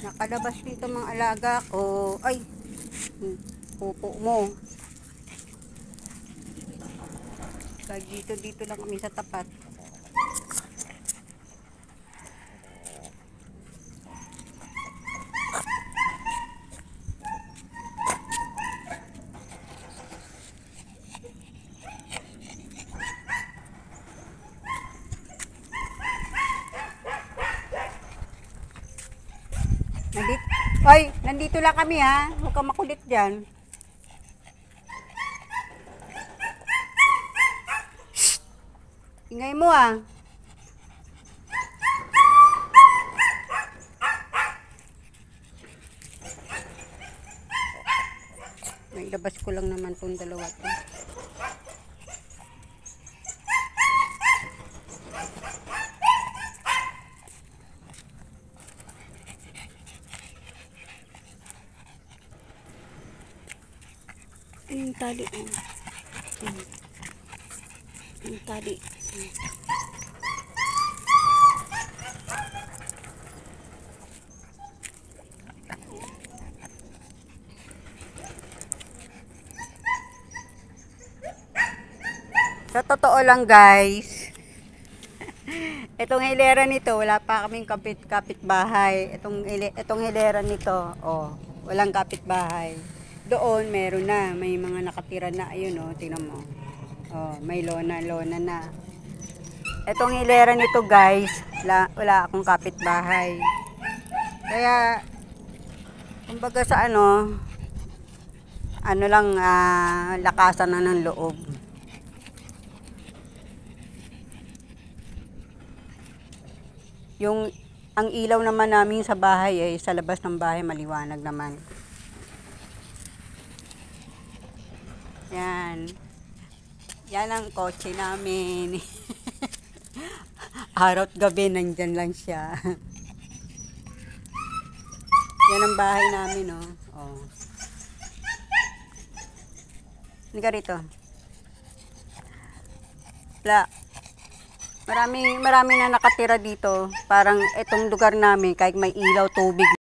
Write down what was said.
Nakalabas dito mga alaga ko. Ay, pupo mo. Kaya dito lang kami sa tapat. Nandito lang kami ha. Huwag kang makulit dyan. Shhh! Ingay mo ah. Nailabas ko lang naman itong dalawa to. Yung tali. Yung tali. Sa totoo lang guys, itong hilera nito, wala pa kaming kapit-bahay. Itong hilera nito, oh, walang kapit-bahay. Doon, meron na. May mga nakatira na. Ayun, oh, tingnan mo. Oh, may lona na. Itong hilera nito, guys, wala akong kapit-bahay. Kaya, kumbaga sa ano lang, lakasan na ng loob. Ang ilaw naman namin sa bahay ay sa labas ng bahay maliwanag naman. Yan. Yan ang kotse namin. Araw at gabi nandyan lang siya. Yan ang bahay namin, oh. Oh. Hindi ka rito. Marami na nakatira dito. Parang itong lugar namin, kahit may ilaw, tubig.